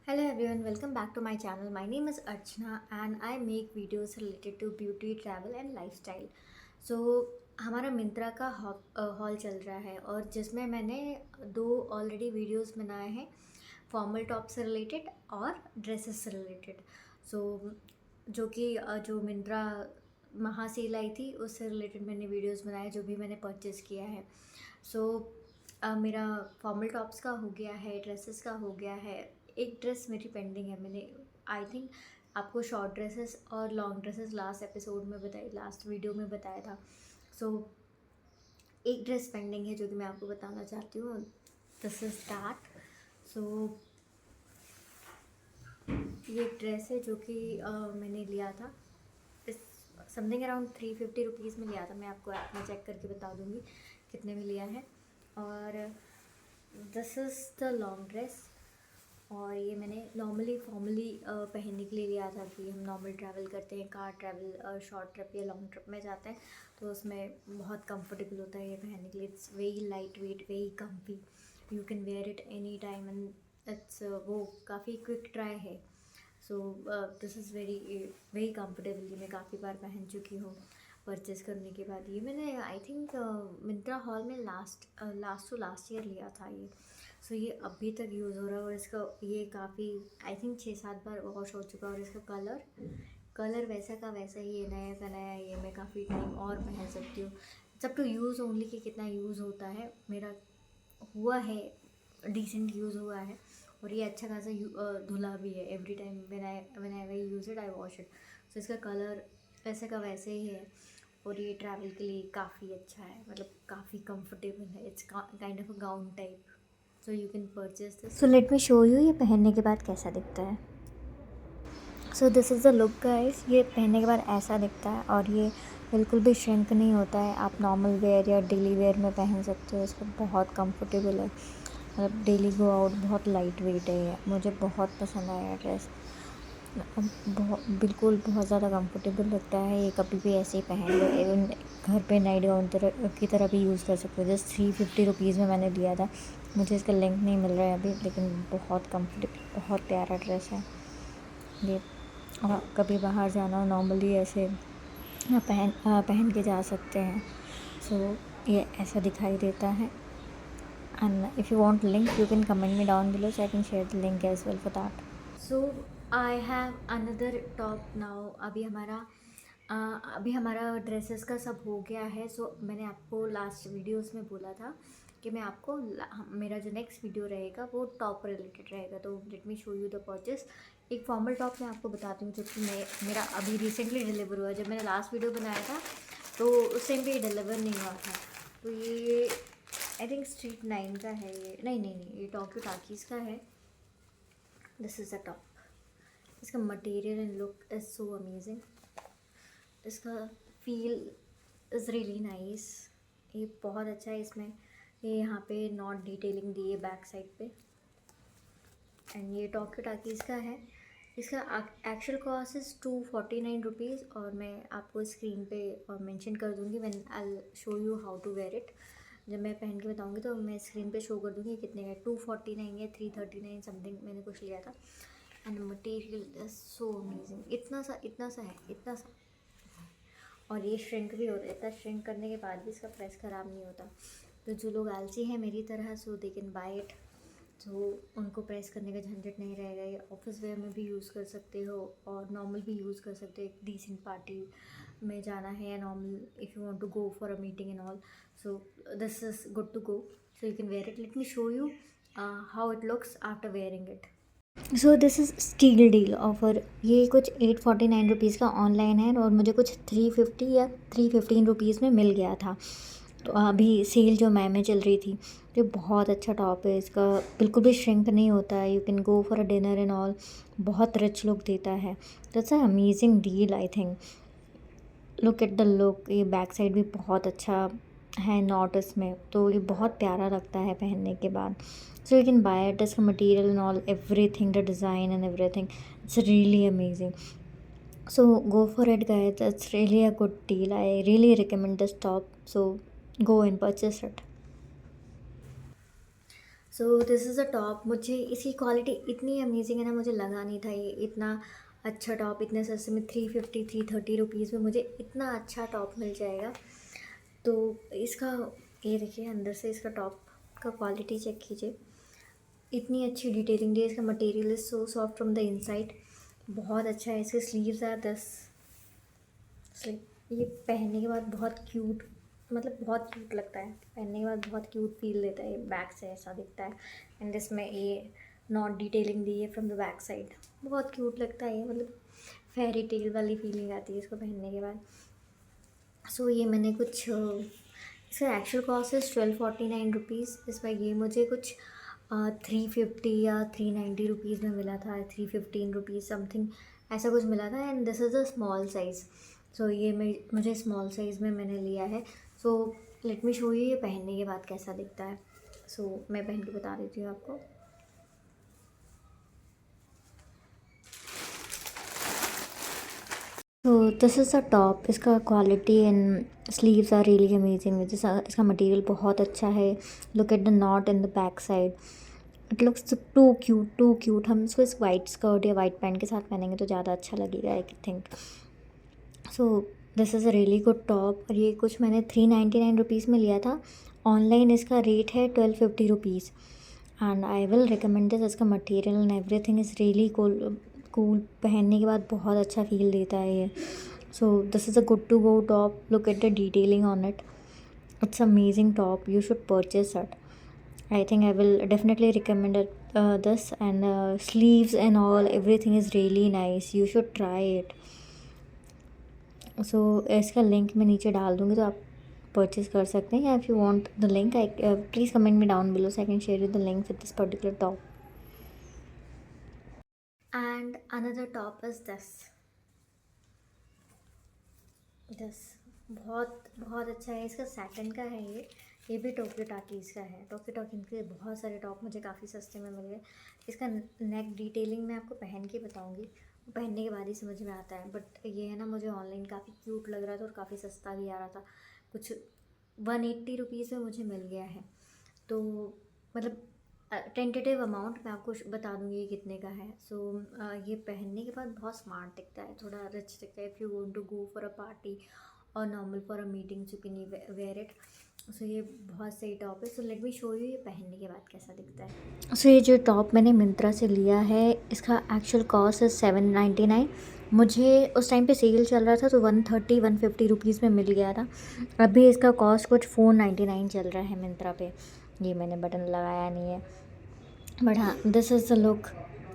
Hello everyone, welcome back to my channel. My name is Archana and I make videos related to beauty, travel and lifestyle. So हमारा मिंत्रा का hall चल रहा है और जिसमें मैंने दो ऑलरेडी वीडियोस बनाए हैं फॉर्मल टॉप से रिलेटेड और ड्रेसेस से रिलेटेड। सो जो कि जो मिंत्रा महासेल आई थी उससे रिलेटेड मैंने वीडियोस बनाए जो भी मैंने परचेज़ किया है। सो मेरा फॉर्मल टॉप्स का हो गया है, ड्रेसेस का हो गया है। एक ड्रेस मेरी पेंडिंग है। मैंने आई थिंक आपको शॉर्ट ड्रेसेस और लॉन्ग ड्रेसेस लास्ट एपिसोड में बताई, लास्ट वीडियो में बताया था। सो एक ड्रेस पेंडिंग है जो कि मैं आपको बताना चाहती हूँ। This is that. सो ये एक ड्रेस है जो कि मैंने लिया था इस समथिंग अराउंड 350 रुपीज़ में लिया था। मैं आपको ऐप में चेक करके बता दूँगी कितने में लिया है। और this is the long dress और ये मैंने नॉर्मली फॉर्मली पहनने के लिए लिया था कि हम नॉर्मल ट्रैवल करते हैं, कार ट्रैवल, शॉर्ट ट्रिप या लॉन्ग ट्रिप में जाते हैं तो उसमें बहुत कंफर्टेबल होता है ये पहनने के लिए। It's very light weight, very comfy, you can wear it any time and it's वो काफ़ी क्विक ड्राई है। सो this is very very comfortable. ये मैं काफ़ी बार पहन चुकी हूँ परचेज़ करने के बाद। ये मैंने आई थिंक मिंत्रा हॉल में लास्ट टू लास्ट ईयर लिया था ये। सो ये अभी तक यूज़ हो रहा है और इसका ये काफ़ी आई थिंक 6-7 बार वॉश हो चुका है और इसका कलर वैसा का वैसा ही है, नया का नया। ये मैं काफ़ी टाइम और पहन सकती हूँ। It's up to use only कि कितना यूज़ होता है। मेरा हुआ है, डिसेंट यूज़ हुआ है और ये अच्छा खासा धुला भी है। Every time when I use it I wash it. So इसका कलर वैसे का वैसे ही है और ये ट्रैवल के लिए काफ़ी अच्छा है, मतलब काफ़ी कंफर्टेबल है। It's kind of a gown type. So you can purchase this. So let me show you ये पहनने के बाद कैसा दिखता है। सो this is the look guys. ये पहनने के बाद ऐसा दिखता है और ये बिल्कुल भी श्रिंक नहीं होता है। आप नॉर्मल वेयर या डेली वेयर में पहन सकते हो। इसको बहुत कंफर्टेबल है, मतलब डेली गो आउट बहुत लाइट वेट है। ये मुझे बहुत पसंद आया ड्रेस। बिल्कुल बहुत ज़्यादा कंफर्टेबल लगता है। ये कभी भी ऐसे ही पहन लो, इवन घर पे नाइट गाउन की तरह भी यूज़ कर सकते हो। जस्ट 350 रुपीज़ में मैंने लिया था। मुझे इसका लिंक नहीं मिल रहा है अभी, लेकिन बहुत कंफर्टेबल, बहुत प्यारा ड्रेस है ये। और कभी बाहर जाना हो नॉर्मली ऐसे पहन के जा सकते हैं। सो ये ऐसा दिखाई देता है। And if you want link you can comment me down below so I can share the link as well for that. So I have another top now. अभी हमारा ड्रेसेस का सब हो गया है। सो मैंने आपको लास्ट वीडियोस में बोला था कि मैं आपको मेरा जो नेक्स्ट वीडियो रहेगा वो टॉप रिलेटेड रहेगा। तो late me show you the purchase. एक फॉर्मल टॉप मैं आपको बताती हूँ जो कि मेरा अभी रिसेंटली डिलीवर हुआ। जब मैंने लास्ट वीडियो बनाया था तो उस टाइम पे ये डिलीवर नहीं हुआ था। तो ये आई थिंक स्ट्रीट 9 का है। ये नहीं, ये टोक्यो टाकीज़ का है। This is the top. इसका material and look is so amazing. इसका फील इज़ रियली नाइस। ये बहुत अच्छा है। इसमें ये यहाँ पे नॉट डिटेलिंग दी है बैक साइड पे। एंड ये टोक्यो टाकीज़ का है। इसका एक्चुअल कॉस्ट इज़ 249 रुपीज़ और मैं आपको स्क्रीन पे मेंशन कर दूँगी when I show you how to wear it. जब मैं पहन के बताऊँगी तो मैं स्क्रीन पे शो कर दूँगी कितने का है। 249 या 339 समथिंग मैंने कुछ लिया था। And material is so amazing. इतना सा और ये श्रिंक भी होता है। इतना श्रिंक करने के बाद भी इसका प्रेस ख़राब नहीं होता। तो जो लोग आलसी हैं मेरी तरह, सो दे कैन बाय इट। तो उनको प्रेस करने का झंझट नहीं रहेगा। ये ऑफिस वेयर में भी यूज़ कर सकते हो और नॉर्मल भी यूज़ कर सकते हो। एक डिसेंट पार्टी में जाना है या normal if you want to go for a meeting and all, so this is good to go. So you can wear it. Let me show you how it looks after wearing it. So this is steal deal offer. ये कुछ 849 rupees का online है और मुझे कुछ 350 या 315 rupees में मिल गया था। तो अभी सेल जो में चल रही थी। तो ये बहुत अच्छा टॉप है। इसका बिल्कुल भी श्रिंक नहीं होता है। You can go for a dinner and all. बहुत रिच लुक देता है। That's a amazing deal I think. Look at the look. ये बैक साइड भी बहुत अच्छा है नॉट इसमें, तो ये बहुत प्यारा लगता है पहनने के बाद। So you can buy it. इसका material and all everything, the design and everything, it's really amazing. So go for it guys, it's really a good deal. I really recommend this top, so go and purchase it. So this is a top. मुझे इसकी quality इतनी amazing है ना, मुझे लगा नहीं था ये इतना अच्छा टॉप इतने सस्ते में 330 में मुझे इतना अच्छा टॉप मिल जाएगा। तो इसका ये देखिए अंदर से इसका टॉप का क्वालिटी चेक कीजिए, इतनी अच्छी डिटेलिंग दी है। इसका material is so soft from the inside, बहुत अच्छा है। इसके स्लीव्स आर 10 स्लीव। ये पहनने के बाद बहुत क्यूट, मतलब बहुत क्यूट लगता है, पहनने के बाद बहुत क्यूट फील देता है। ये बैक से ऐसा दिखता है एंड इसमें ये नॉट डिटेलिंग दी है फ्रॉम द बैक साइड, बहुत क्यूट लगता है ये, मतलब फेरी टेल वाली फीलिंग आती है इसको पहनने के बाद। सो ये मैंने कुछ इसका एक्चुअल कॉस्ट है 1249 रुपीज़। इसमें ये मुझे कुछ 350 या 390 रुपीज़ में मिला था, 315 रुपीज़ समथिंग ऐसा कुछ मिला था। And this is a small size. So ये मुझे स्मॉल साइज़ में मैंने लिया है। So let me show you ये पहनने के बाद कैसा दिखता है। सो मैं पहन के बता देती हूँ आपको। तो दिस इज़ द टॉप। इसका quality and sleeves are really amazing. इसका मटेरियल बहुत अच्छा है। Look at the knot in the back side, it looks too cute. हम इसको इस वाइट स्कर्ट या वाइट पैंट के साथ पहनेंगे तो ज़्यादा अच्छा लगेगा I think. So this is a really good top. और ये कुछ मैंने 399 रुपीज़ में लिया था। ऑनलाइन इसका रेट है 1250 rupees and I will recommend this. इसका material and everything is really cool. पहनने के बाद बहुत अच्छा फील देता है ये। So this is a good to go top. Look at the detailing on it, it's amazing top, you should purchase it. I think I will definitely recommend it, this, and sleeves and all everything is really nice, you should try it. So इसका link मैं नीचे डाल दूँगी तो आप purchase कर सकते हैं, या if you want the link I please comment me down below so I can share you the link with this particular top. And another top is this बहुत बहुत अच्छा है। इसका सैटन का है ये भी टोक्यो टाकीज़ का है। टोक्यो टाकीज़ के बहुत सारे टॉप मुझे काफ़ी सस्ते में मिल गए। इसका नेक डिटेलिंग मैं आपको पहन के बताऊंगी, वो पहनने के बाद ही समझ में आता है। बट ये है ना, मुझे ऑनलाइन काफ़ी क्यूट लग रहा था और काफ़ी सस्ता भी आ रहा था, कुछ 180 रुपीज़ में मुझे मिल गया है। तो मतलब टेंटेटिव अमाउंट मैं आपको बता दूंगी ये कितने का है। सो ये पहनने के बाद बहुत स्मार्ट दिखता है, थोड़ा रिच दिखता है। If you want to go for a party और normal for a meeting you can wear it. So ये बहुत सही टॉप है। So let me show you ये पहनने के बाद कैसा दिखता है। सो ये जो टॉप मैंने मिंत्रा से लिया है, इसका एक्चुअल कॉस्ट है 799। मुझे उस टाइम पे सेल चल रहा था तो 150 में मिल गया था। अभी इसका कॉस्ट कुछ 499 चल रहा है मिंत्रा पे। ये मैंने बटन लगाया नहीं है, बट हाँ this is the look.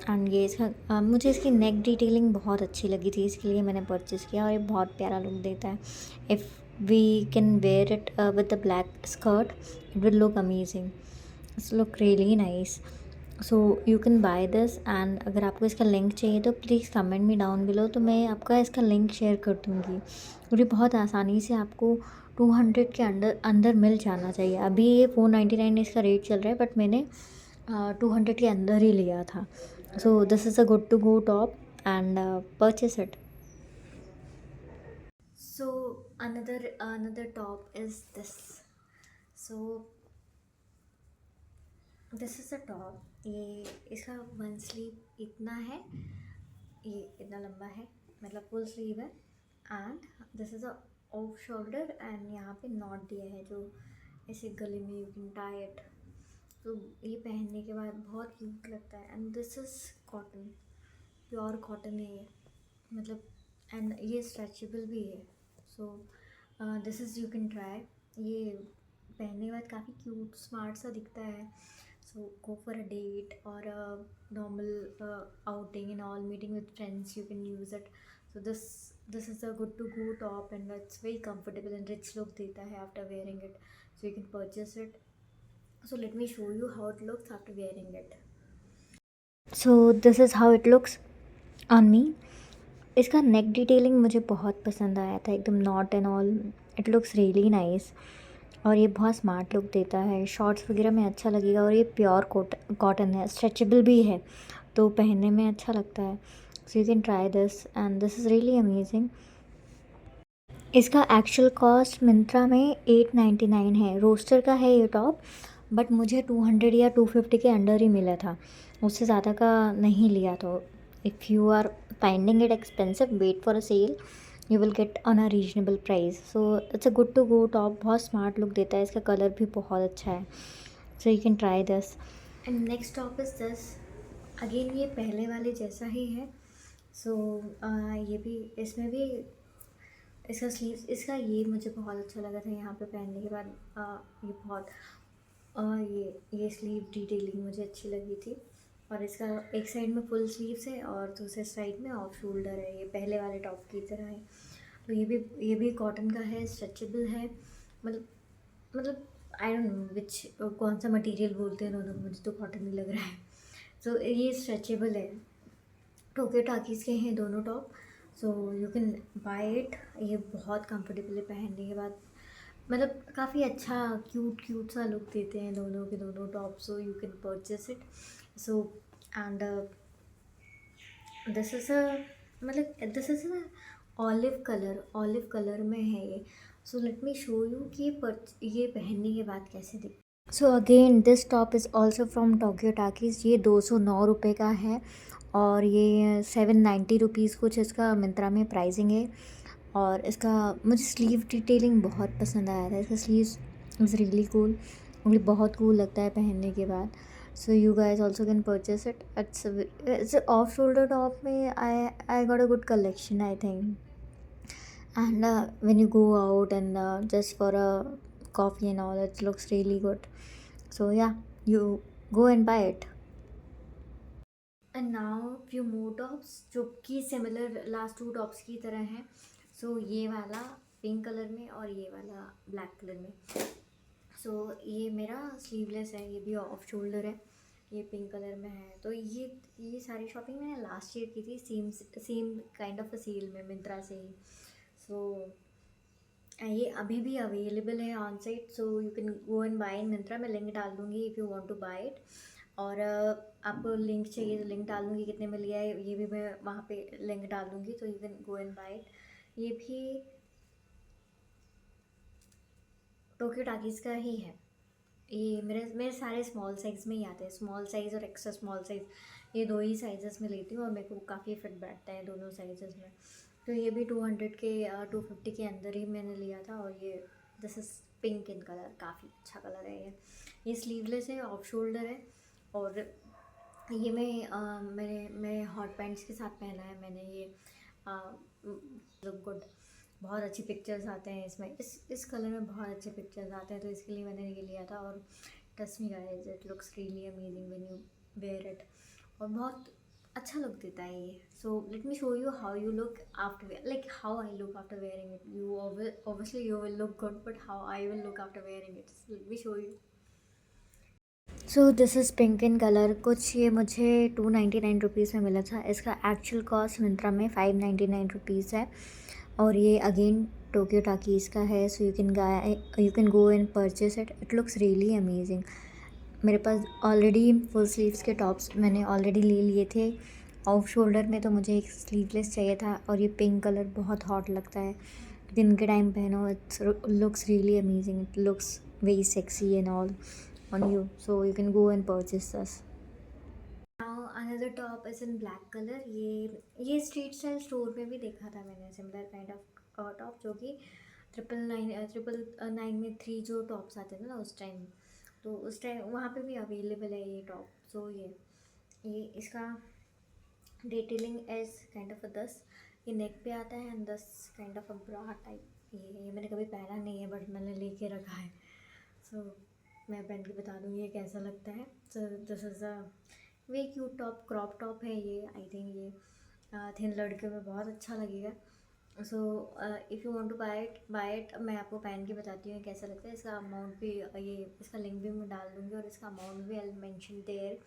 And ये इसका मुझे इसकी नेक डिटेलिंग बहुत अच्छी लगी थी, इसके लिए मैंने परचेज़ किया और ये बहुत प्यारा लुक देता है। If we can wear it with the black skirt it will look amazing, it's look really nice. So you can buy this. And अगर आपको इसका लिंक चाहिए तो please comment me down below, तो मैं आपका इसका लिंक शेयर कर दूँगी। और ये बहुत आसानी से आपको 200 के अंदर अंदर मिल जाना चाहिए। अभी ये 499 इसका रेट चल रहा है, बट मैंने 200 के अंदर ही लिया था। So this is a good to go top and purchase it. So another top is this. So this is a top. ये इसका वन स्लीव इतना है, ये इतना लंबा है, मतलब फुल स्लीव है। And this is a off shoulder and यहाँ पे नॉट दिया है जो ऐसे गले में यू कैन टाई इट। तो ये पहनने के बाद बहुत क्यूट लगता है। And this is cotton, pure cotton है ये, मतलब एंड ये स्ट्रेचेबल भी है। सो this is you can try. ये पहनने के बाद काफ़ी क्यूट स्मार्ट सा दिखता है। So go for a date और normal outing in all meeting with friends you can use it. So this is a good to go top and it's very comfortable and rich look देता है after wearing it. So you can purchase it. So let me show you how it looks after wearing it. So this is how it looks on me. इसका नेक detailing मुझे बहुत पसंद आया था, एकदम not and all, it looks really nice. और ये बहुत स्मार्ट लुक देता है, शॉर्ट्स वगैरह में अच्छा लगेगा। और ये प्योर कॉटन है, स्ट्रेचेबल भी है, तो पहनने में अच्छा लगता है। So you can try this and this is really amazing. इसका एक्चुअल कॉस्ट मिंत्रा में 899 है। रोस्टर का है ये टॉप, बट मुझे 200 या 250 के अंडर ही मिला था, उससे ज़्यादा का नहीं लिया। तो if you are finding it expensive, wait for a sale, you will get on a reasonable price. So it's a good to go top, बहुत स्मार्ट लुक देता है, इसका कलर भी बहुत अच्छा है। So you can try this. And next top is this. Again ये पहले वाले जैसा ही है। सो ये भी, इसमें भी इसका स्लीव्स, इसका ये मुझे बहुत अच्छा लगा था यहाँ पे पहनने के बाद। ये बहुत ये स्लीव डिटेलिंग मुझे अच्छी लगी थी। और इसका एक साइड में फुल स्लीव्स है और दूसरे साइड में ऑफ शोल्डर है, ये पहले वाले टॉप की तरह है। तो ये भी कॉटन का है, स्ट्रेचेबल है। मतलब आई डोंट नो विच, कौन सा मटेरियल बोलते हैं दोनों, मुझे तो कॉटन ही लग रहा है। तो ये स्ट्रेचेबल है। टोक्यो टाकीज़ के हैं दोनों top. So you can buy it. ये बहुत कंफर्टेबल है पहनने के बाद, मतलब काफ़ी अच्छा क्यूट क्यूट सा लुक देते हैं दोनों के दोनों top. So you can purchase it. So and this is a, मतलब this is a olive colour में है ये। So let me show you कि ये पहनने के बाद कैसे दिख। So again this top is also from Tokyo Talkies. ये 209 रुपये का है और ये 790 रुपीज़ कुछ इसका मिंत्रा में प्राइसिंग है। और इसका मुझे स्लीव डिटेलिंग बहुत पसंद आया था, इसका स्लीव्स इज़ रियली कूल, मुझे बहुत कूल लगता है पहनने के बाद। So you guys also can purchase it. It's off shoulder top में I got a good collection I think. And when you go out and just for a coffee and all, it looks really good. So yeah, you go and buy it. And now few more tops जो कि similar last to tops की तरह हैं। सो ये वाला pink colour में और ये वाला ब्लैक कलर में। सो ये मेरा स्लीवलेस है, ये भी ऑफ शोल्डर है, ये पिंक कलर में है। तो ये सारी शॉपिंग मैंने लास्ट ईयर की थी, same kind of a sale में मिंत्रा से ही। सो ये अभी भी अवेलेबल है on site. So you can go and buy in Myntra. मैं लिंक डाल दूँगी if you want to buy it. और आपको लिंक चाहिए तो लिंक डाल दूँगी, कितने में लिया है ये भी मैं वहाँ पे लिंक डाल दूँगी, तो you can go and buy it. ये भी टोक्यो टाकीज़ का ही है। ये मेरे सारे स्मॉल साइज़ में ही आते हैं, स्मॉल साइज़ और एक्स्ट्रा स्मॉल साइज़, ये दो ही साइज़ेस में लेती हूँ और मेरे को काफ़ी फिट बैठता है दोनों साइज़ेस में। तो ये भी 200 के 250 के अंदर ही मैंने लिया था। और ये this is pink in colour, काफ़ी अच्छा कलर है ये स्लीवलेस है, ऑफ शोल्डर है। और ये मैं हॉट पैंट्स के साथ पहना है मैंने ये। लुक गुड, बहुत अच्छी पिक्चर्स आते हैं इसमें, इस कलर में बहुत अच्छे पिक्चर्स आते हैं, तो इसके लिए मैंने ये लिया था। और trust me guys, it looks really amazing when you wear it, और बहुत अच्छा लुक देता है ये। So let me show you how you look after, like how I look after wearing it. You obviously you will look good, but how I will look after wearing it, let me show you. So this is pink in colour. कुछ ये मुझे 299 rupees में मिला था, इसका actual cost Myntra में 599 rupees है। और ये अगेन टोक्यो टाकीज़ का है। So you can go and purchase it, it looks really amazing. मेरे पास ऑलरेडी फुल स्लीव्स के टॉप्स मैंने ऑलरेडी ले लिए थे। ऑफ शोल्डर में तो मुझे एक स्लीवलेस चाहिए था, और ये पिंक कलर बहुत हॉट लगता है, दिन के टाइम पहनो, it's looks really amazing, it looks very sexy and all on you, so you can go and purchase this. Now another top is in black color। ये स्ट्रीट स्टाइल स्टोर में भी देखा था मैंने, सिमिलर काइंड ऑफ टॉप, जो कि 999 में 3 जो टॉप्स आते थे ना उस टाइम, तो उस टाइम वहाँ पे भी अवेलेबल है ये टॉप। सो ये इसका detailing as kind of a दस, ये नेक पे आता है एंड दस kind of a bra type. ये मैंने कभी पहना नहीं है, बट मैंने लेके रखा है। सो मैं पहन के बता दूँगी ये कैसा लगता है। सो this is a way cute top, crop top है ये। आई थिंक ये थिन लड़के में बहुत अच्छा लगेगा। So if you want to buy it, मैं आपको पहन के बताती हूँ कैसा लगता है। इसका अमाउंट भी ये इसका लिंक भी मैं डाल दूँगी, और इसका अमाउंट भी आई मेंशन देयर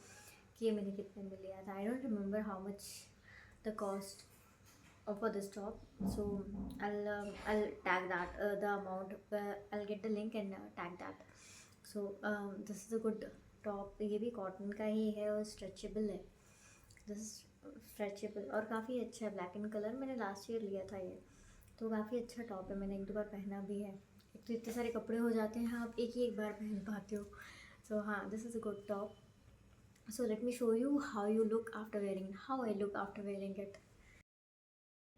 कि ये मैंने कितने में लिया था। I don't remember how much the cost for this top. So I'll tag that the amount, I'll get the link and tag that. So this is a good top। ये भी cotton का ही है और स्ट्रेचेबल है। This stretchable और काफ़ी अच्छा है, ब्लैक इन कलर, मैंने लास्ट ईयर लिया था ये, तो काफ़ी अच्छा टॉप है, मैंने 1-2 बार पहना भी है। एक तो इतने सारे कपड़े हो जाते हैं, आप एक ही एक बार पहन पाते हो। So this is a good top. So let me show you how you look after wearing, how I look after wearing it.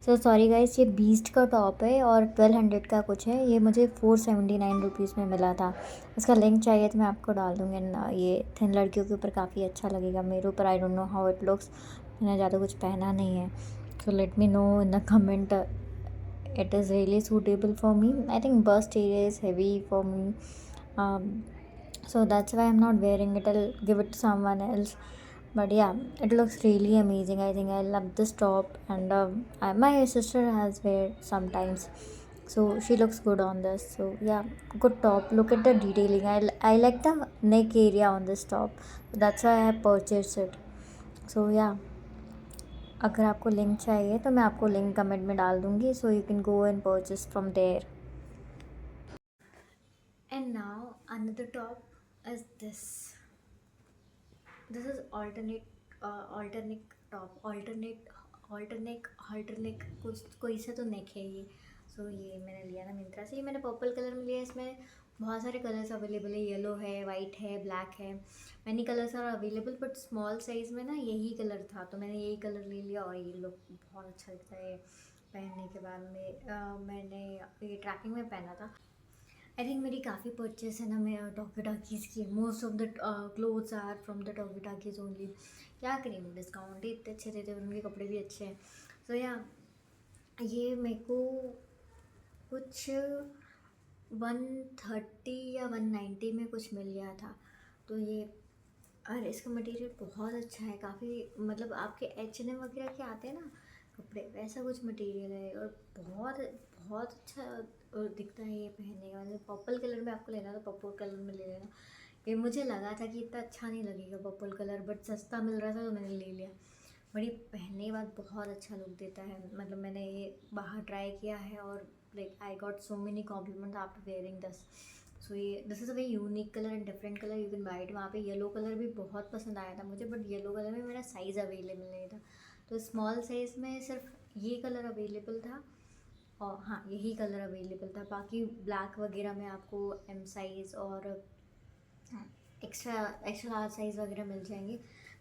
So sorry guys, ये बीस्ट का टॉप है और 1200 का कुछ है। ये मुझे 479 रुपीज़ में मिला था। इसका लिंक चाहिए तो मैं आपको डाल दूँगी। ये थिन लड़कियों के ऊपर काफ़ी अच्छा लगेगा, मेरे ऊपर I don't know how it looks. मैंने ज़्यादा कुछ पहना नहीं है, so let me know in the comment it is really suitable for me. I think bust area is heavy for me, so that's why I'm not wearing it. I'll give it to someone else. But yeah, it looks really amazing. I think I love this top, and my sister has wear sometimes, so she looks good on this. So yeah, good top. Look at the detailing. I like the neck area on this top. That's why I purchased it. So yeah, अगर आपको link चाहिए तो मैं आपको link comment में डाल दूँगी, so you can go and purchase from there. And now another top is this. This is alternate top, alternate कुछ कोई सा तो नेक है ये. सो ये मैंने लिया था मिंत्रा से. ये मैंने पर्पल कलर में लिया. इसमें बहुत सारे कलर्स अवेलेबल है. येलो है, वाइट है, ब्लैक है. Many colors are available, but small size में ना यही कलर था, तो मैंने यही कलर ले लिया. और ये लुक बहुत अच्छा लगता है पहनने के बाद में. मैंने ये ट्रैकिंग में पहना था. आई थिंक मेरी काफ़ी परचेस है ना मैं टॉकी टाकीज़ की. Most of the clothes are from the talkie talkies only. क्या करें, डिस्काउंट ही इतने अच्छे देते हैं, उनके कपड़े भी अच्छे हैं. सो या ये मेरे को कुछ 130 या 190 में कुछ मिल गया था. तो ये, और इसका मटेरियल बहुत अच्छा है. काफ़ी मतलब आपके H&M वगैरह के आते हैं ना कपड़े, वैसा कुछ मटेरियल है. और बहुत बहुत अच्छा दिखता है ये पहनने का. मतलब पर्पल कलर में आपको लेना तो पर्पल कलर में ले लेना. ये मुझे लगा था कि इतना अच्छा नहीं लगेगा पर्पल कलर, बट सस्ता मिल रहा था तो मैंने ले लिया. बट ये पहनने के बाद बहुत अच्छा लुक देता है. मतलब मैंने ये बाहर ट्राई किया है और like I got so many compliments after wearing this. So ये this is a very unique colour and different colour. You can buy it. वहाँ पे येलो कलर भी बहुत पसंद आया था मुझे, बट येलो कलर में मेरा साइज़ अवेलेबल नहीं था. तो स्मॉल साइज़ में सिर्फ ये कलर अवेलेबल था. और हाँ, यही कलर अवेलेबल था. बाकी ब्लैक वगैरह में आपको एम साइज़ और एक्स्ट्रा एक्स्ट्रा लार्ज साइज़ वगैरह मिल जाएंगे,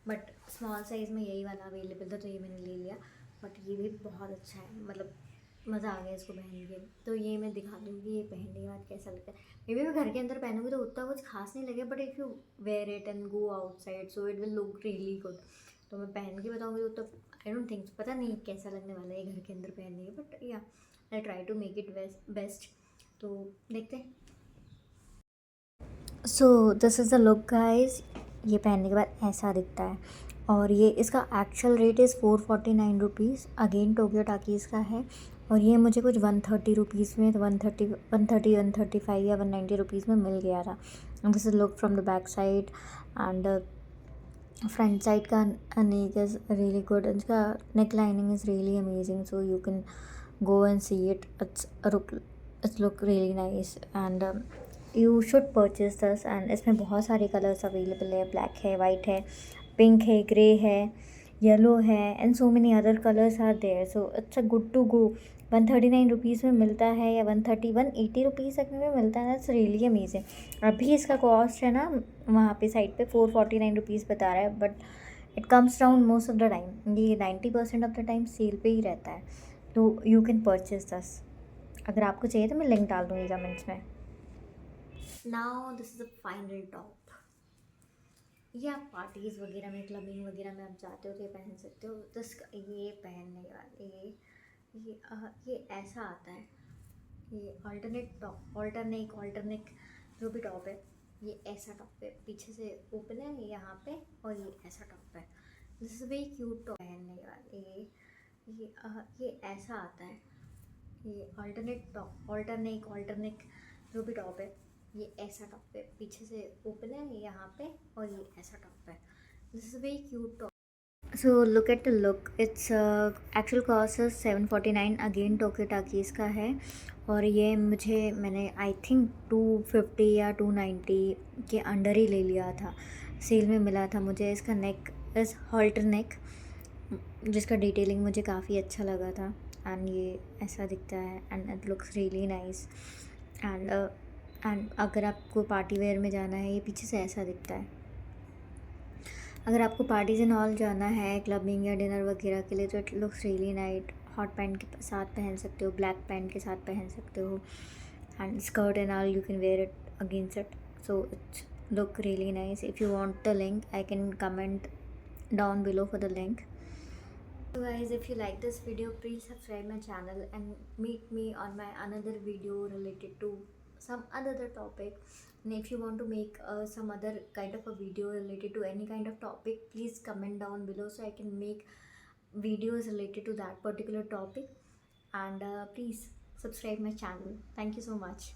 बट स्मॉल साइज़ में यही वाला अवेलेबल था, तो ये मैंने ले लिया. बट ये भी बहुत अच्छा है, मतलब मज़ा आ गया इसको पहन के. तो ये मैं दिखा दूँगी ये पहनने के बाद कैसा लगता है. मे बी मैं घर के अंदर पहनूँगी तो उतना कुछ खास नहीं लगेगा, but if you wear it and go outside so it will look really good. तो मैं पहन के बताऊँगी तो आई डोंट थिंक, पता नहीं कैसा लगने वाला है घर के अंदर पहनने के, but yeah I try to make it best. तो देखते हैं. So this is the look guys. ये पहनने के बाद ऐसा दिखता है. और ये इसका actual rate is 449 rupees. Again Tokyo Talkies का है. और ये मुझे कुछ 130 रुपीज़ में, 135 या 190 रुपीज़ में मिल गया था. This is look from the back side and front side का नेक इज़ रियली गुड. इसका neck lining is really amazing, so you can go and see it. It's look really nice and you should purchase this. and इसमें बहुत सारे colors available है. Black है, white है, pink है, grey है, yellow है and so many other colors are there. So it's a good to go. 139 rupees में मिलता है या 180 रुपीज़ तक में मिलता है. That's really amazing. अभी इसका कॉस्ट है ना वहाँ पे साइड पे 449 रुपीज़ बता रहा है, but it comes down most of the time. ये 90% ऑफ द टाइम सेल पे ही रहता है. तो यू कैन परचेज दस. अगर आपको चाहिए तो मैं लिंक डाल दूँगी कमेंट्स में. Now this is a final top. ये आप पार्टीज़ वगैरह में, क्लबिंग वगैरह में आप जाते हो तो ये पहन सकते हो. ये पहनने के बाद ये ऐसा आता है. ये ऑल्टरनेट टॉप, ऑल्टरनेट जो भी टॉप है, ये ऐसा टॉप है. पीछे से ओपन है ये यहाँ पे, और ये ऐसा टॉप है. This is very cute top. पहनने के बाद ये ऐसा आता है. ये ऑल्टरनेट जो भी टॉप है, ये ऐसा टॉप है. पीछे से ओपन है ये यहाँ पे, और ये ऐसा टॉप है. This is very cute top. So look at the look. Its actual cost 749. Again Tokyo Talkies का है. और ये मैंने आई थिंक 250 या 290 के अंडर ही ले लिया था. सेल में मिला था मुझे. इसका नेक इज़ हॉल्टर नेक, जिसका डिटेलिंग मुझे काफ़ी अच्छा लगा था. एंड ये ऐसा दिखता है and it looks really nice. And and अगर आपको पार्टी वेयर में जाना है, ये पीछे से ऐसा दिखता है। अगर आपको पार्टीज एंड ऑल जाना है, क्लबिंग या डिनर वगैरह के लिए, तो it looks really night. Hot pant के साथ पहन सकते हो, ब्लैक पैंट के साथ पहन सकते हो, and skirt and all you can wear it against it, so it's look really nice. If you want the link, I can comment down below for the link. So guys, if you like this video, please subscribe my channel and meet me on my another video related to some other topic. And if you want to make some other kind of a video related to any kind of topic, please comment down below so I can make videos related to that particular topic. And please subscribe my channel. Thank you so much.